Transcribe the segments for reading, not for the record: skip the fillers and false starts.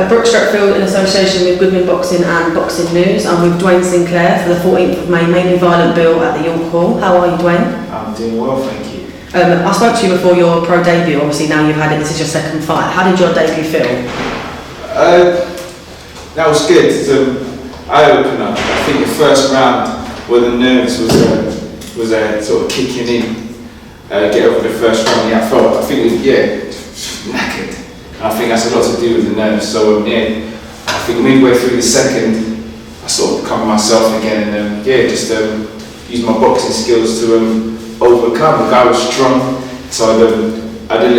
Brooke Stratfield in association with Goodman Boxing and Boxing News. I'm with Duane Sinclair for the 14th of May, mainly violent bill at the York Hall. How are you, Duane? I'm doing well, thank you. I spoke to you before your pro debut. Obviously now you've had it, this is your second fight. How did your debut feel? That was good. It's an eye-opener. I think the first round where the nerves was sort of kicking in. Get over the first round, I think knackered. And I think that's a lot to do with the nerves. So I think midway through the second, I sort of come myself again and just use my boxing skills to overcome. The guy was strong, so I did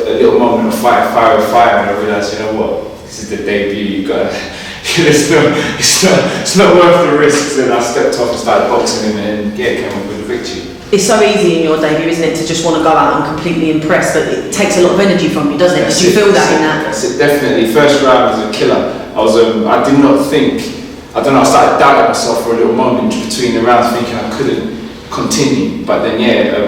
a little moment of fire, and I realised, you know what, this is the debut. You got it's not worth the risks. And I stepped off and started boxing him, and came up with a victory. It's so easy in your debut, isn't it, to just want to go out and completely impress, but it takes a lot of energy from you, doesn't it? Did you feel that in that? That's it, definitely. First round was a killer. I did not think, I started doubting myself for a little moment between the rounds, thinking I couldn't continue. But then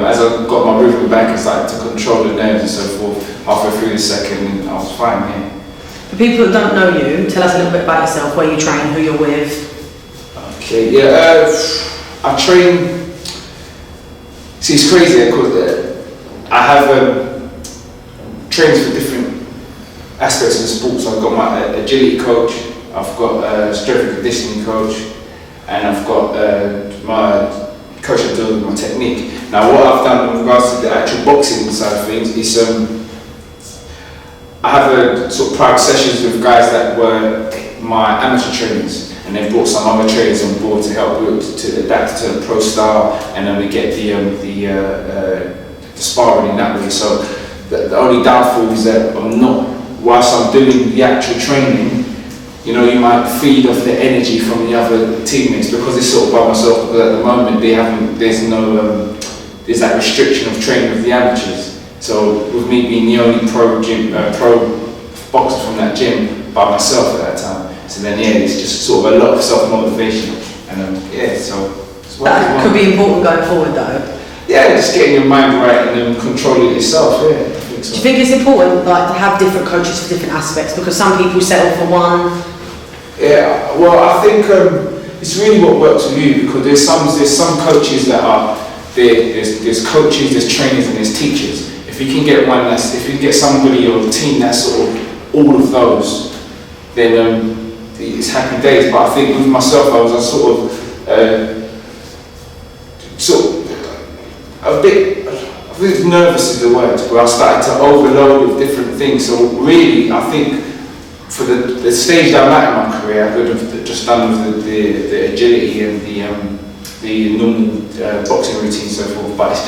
as I got my rhythm back and started to control the nerves and so forth, halfway through the second, I was fine, For people that don't know you, tell us a little bit about yourself, where you train, who you're with. Okay, I train. See, it's crazy because I have trainings for different aspects of the sport. So I've got my agility coach, I've got a strength and conditioning coach, and I've got my coach that deals with my technique. Now, what I've done in regards to the actual boxing side of things is I have sort of private sessions with guys that were my amateur trainers. And they brought some other trainers on board to help to adapt to the pro style, and then we get the sparring in that way. So the only downfall is that whilst I'm doing the actual training, you might feed off the energy from the other teammates because it's sort of by myself. Because at the moment there's that restriction of training with the amateurs. So with me being the only pro boxer from that gym by myself at that time. So then it's just sort of a lot of self-motivation, and so it's that could be important going forward though. Yeah, just getting your mind right and then controlling yourself. I think so. Do you think it's important to have different coaches for different aspects, because some people settle for one? Yeah, well, I think it's really what works with you, because there's some coaches that are there's coaches, there's trainers, and there's teachers. If you can get somebody on the team that's sort of all of those, then it's happy days. But I think with myself, I was a bit, I think nervous is the word, where I started to overload with different things. So really, I think for the stage that I'm at in my career, I could have just done with the agility and the normal boxing routine and so forth. But it's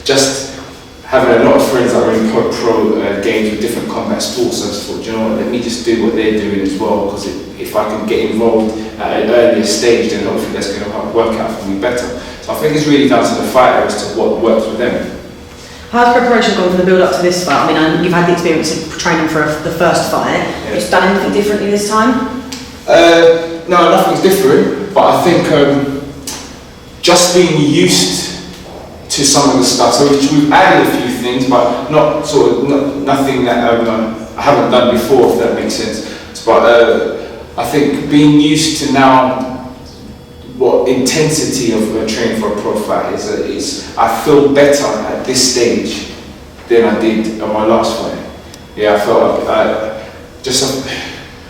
just having a lot of friends that are in pro games with different combat sports. So I just thought, you know what, let me just do what they're doing as well, because if I can get involved at an earlier stage, then hopefully that's going to work out for me better. So I think it's really down to the fighter as to what works with them. How's preparation gone for the build up to this fight? I mean, you've had the experience of training for the first fight. Have you done anything differently this time? No, nothing's different, but I think just being used to some of the stuff. So we've added a few things, but nothing that I haven't done before, if that makes sense. But I think being used to now what intensity of training for a pro fight is I feel better at this stage than I did on my last fight. Yeah, I felt I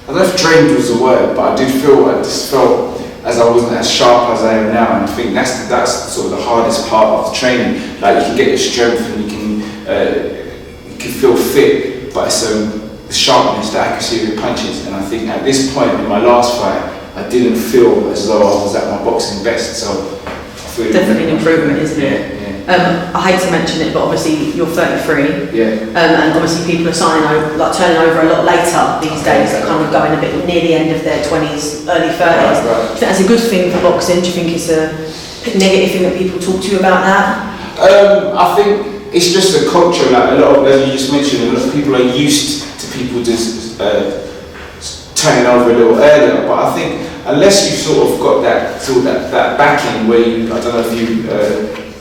don't know if drained was the word, but I just felt as I wasn't as sharp as I am now, and I think that's sort of the hardest part of the training. Like, you can get your strength and you can feel fit, but it's the sharpness, the accuracy of your punches. And I think at this point in my last fight, I didn't feel as though I was at my boxing best. So I feel definitely an improvement, isn't it? Yeah. I hate to mention it, but obviously you're 33. Yeah. And obviously people are turning over a lot later these days, that kind of going a bit near the end of their 20s, early 30s. Right. Do you think that's a good thing for boxing? Do you think it's a negative thing that people talk to you about that? I think it's just a culture. Like, a lot of, as you just mentioned, a lot of people are used to people just turning over a little earlier. But I think unless you've sort of got that backing where I don't know if you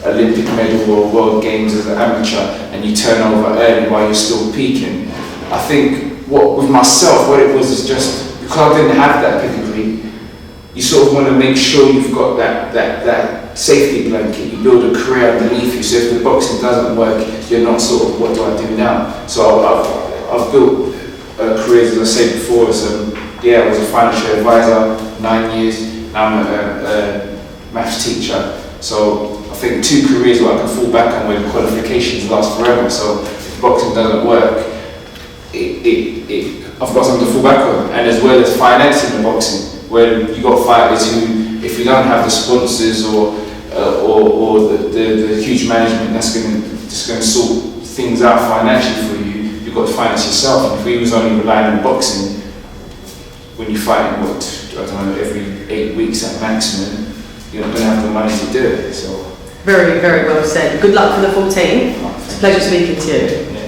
Olympic medal or World Games as an amateur and you turn over early while you're still peaking, I think with myself, what it was is just because I didn't have that pedigree. You sort of want to make sure you've got that safety blanket. You build a career underneath you. So if the boxing doesn't work, you're not sort of, what do I do now? So I've built careers, as I said before. I was a financial advisor 9 years. Now I'm a maths teacher. So I think 2 careers where I can fall back on when qualifications last forever. So if boxing doesn't work, I've got something to fall back on. And as well as financing the boxing, where you got fighters who, if you don't have the sponsors or the huge management that's going to sort things out financially for you, you've got to finance yourself. And if we was only relying on boxing, when you fight every 8 weeks at maximum, you're not going to have the money to do it. So very, very well said. Good luck for the 14th. It's a pleasure speaking to you.